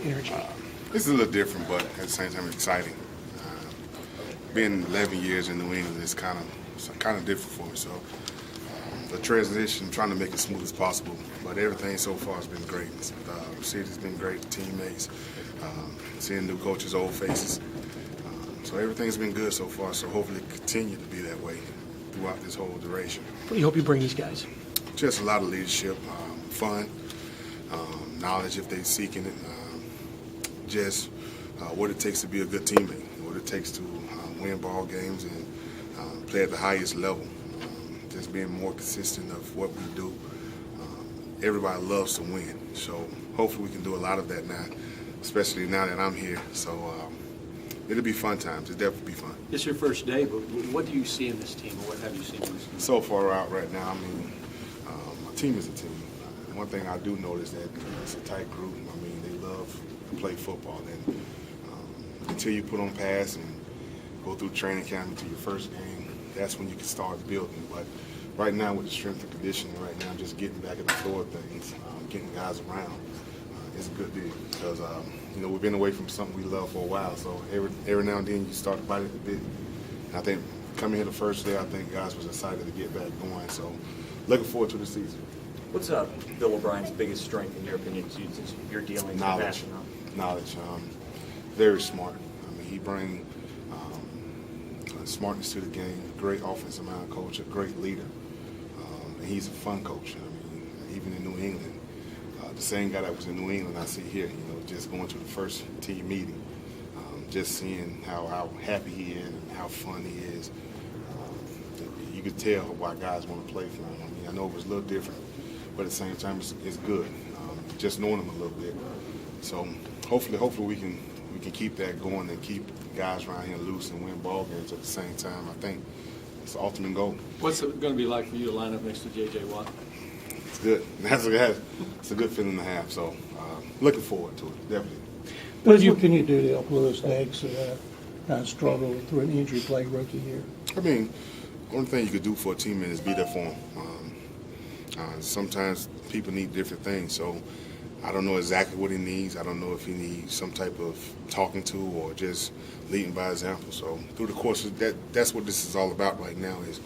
energy? This is a little different, but at the same time, it's exciting. Being 11 years in New England is kind of different for me. So the transition, trying to make it smooth as possible. But everything so far has been great. The city's been great, teammates, seeing new coaches, old faces. So everything's been good so far. So hopefully it continue to be that way throughout this whole duration. What do you hope you bring these guys? Just a lot of leadership, fun, knowledge if they're seeking it, just what it takes to be a good teammate, what it takes to win ball games and play at the highest level. Just being more consistent of what we do. Everybody loves to win, so hopefully we can do a lot of that now, especially now that I'm here. So it'll be fun times. It'll definitely be fun. It's your first day, but what do you see in this team, or what have you seen in this team? So far out right now, I mean, a team is a team. One thing I do notice that it's a tight group. I mean, they love to play football. And until you put on pass and go through training camp into your first game, that's when you can start building. But right now with the strength and conditioning, right now just getting back in the flow of things, getting guys around is a good deal. Because, we've been away from something we love for a while. So every now and then you start to bite at the bit. And I think coming here the first day, I think guys was excited to get back going. So looking forward to the season. What's Bill O'Brien's biggest strength, in your opinion, since you're dealing with Knowledge. Very smart. I mean, he brings smartness to the game. Great offensive mind coach, a great leader, and he's a fun coach. I mean, even in New England, the same guy that was in New England I see here. Just going to the first team meeting, just seeing how happy he is and how fun he is. You could tell why guys want to play for him. I mean, I know it was a little different, but at the same time, it's good. Just knowing him a little bit. So hopefully we can keep that going and keep guys around here loose and win ball games at the same time. I think it's the ultimate goal. What's it going to be like for you to line up next to J.J. Watt? It's good. It's a good feeling to have. So looking forward to it, definitely. What can you do to help Lewis Diggs not struggle through an injury plagued rookie year? I mean, one thing you could do for a teammate is be there for him. Sometimes people need different things, so I don't know exactly what he needs. I don't know if he needs some type of talking to or just leading by example. So through the course of that's what this is all about right now is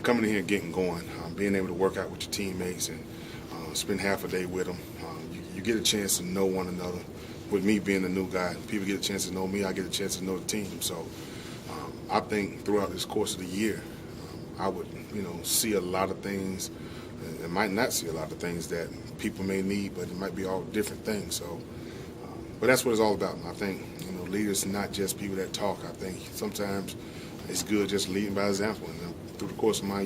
coming in here and getting going, being able to work out with your teammates and spend half a day with them. You get a chance to know one another. With me being a new guy, people get a chance to know me, I get a chance to know the team. So I think throughout this course of the year, I would, see a lot of things. And might not see a lot of things that people may need, but it might be all different things. So, but that's what it's all about. And I think, leaders, not just people that talk. I think sometimes it's good just leading by example. And through the course of my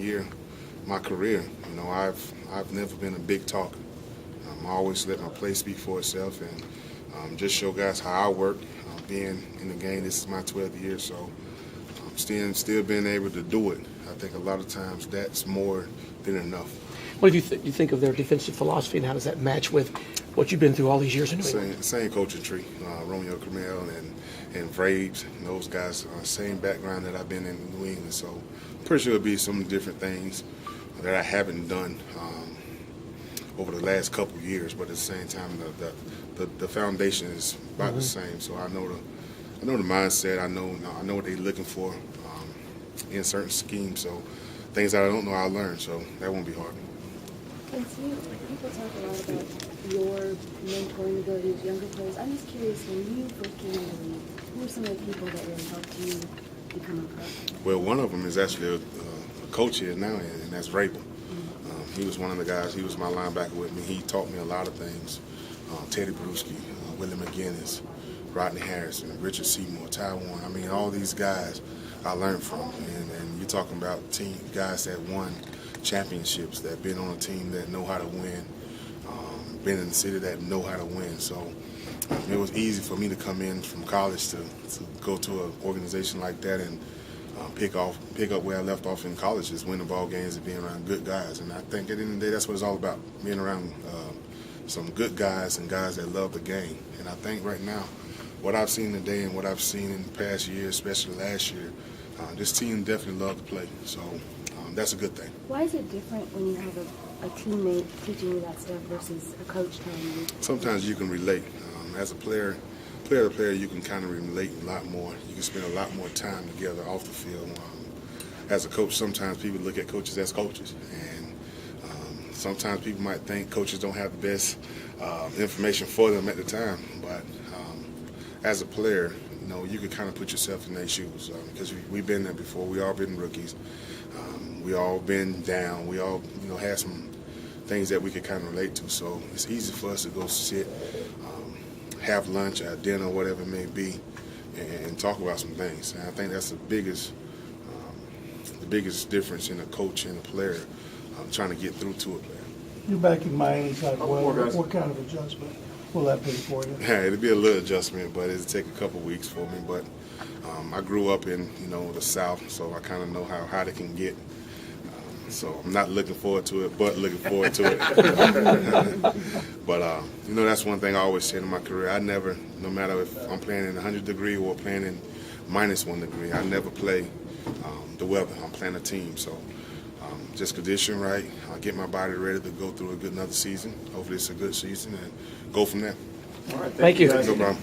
career, I've never been a big talker. I always let my play speak for itself and just show guys how I work. Being in the game, this is my 12th year, so still being able to do it. I think a lot of times that's more than enough. What do you think of their defensive philosophy, and how does that match with what you've been through all these years in New England? Same coaching tree. Romeo Cromwell and Vraves, and those guys, same background that I've been in New England. So I'm pretty sure it'll be some different things that I haven't done over the last couple of years, but at the same time, the foundation is about the same. So I know the mindset. I know what they're looking for in certain schemes. So things that I don't know, I'll learn. So that won't be hard. People talk a lot about your mentoring abilities, younger players. I'm just curious, when you first came in the league, who are some of the people that really helped you become a pro? Well, one of them is actually a coach here now, and that's Vrabel. He was one of the guys. He was my linebacker with me. He taught me a lot of things. Teddy Bruschi, Willie McGinnis, Rodney Harrison, Richard Seymour, Taiwan. I mean, all these guys I learned from. And you're talking about guys that won championships, that been on a team that know how to win, been in the city that know how to win. So it was easy for me to come in from college to go to an organization like that and pick up where I left off in college, is winning ball games and being around good guys. And I think at the end of the day, that's what it's all about, being around some good guys and guys that love the game. And I think right now, what I've seen today and what I've seen in the past year, especially last year, this team definitely loved to play. So that's a good thing. Why is it different when you have a teammate teaching you that stuff versus a coach telling you? Sometimes you can relate. As a player to player, you can kind of relate a lot more. You can spend a lot more time together off the field. As a coach, sometimes people look at coaches as coaches, and sometimes people might think coaches don't have the best information for them at the time. But as a player, you can kind of put yourself in their shoes because we've been there before. We all been rookies. We all been down. We all, had some things that we could kind of relate to. So it's easy for us to go sit, have lunch or dinner, whatever it may be, and talk about some things. And I think that's the biggest difference in a coach and a player trying to get through to it. You're back in Miami type weather. What kind of adjustment will that be for you? Yeah, it'll be a little adjustment, but it'll take a couple weeks for me. But I grew up in the South, so I kind of know how hot it can get. So I'm not looking forward to it, but looking forward to it. But that's one thing I always said in my career. I never, no matter if I'm playing in 100 degree or playing in -1 degree, I never play the weather. I'm playing a team, so just condition right. I'll get my body ready to go through another season. Hopefully it's a good season and go from there. Thank you. No problem.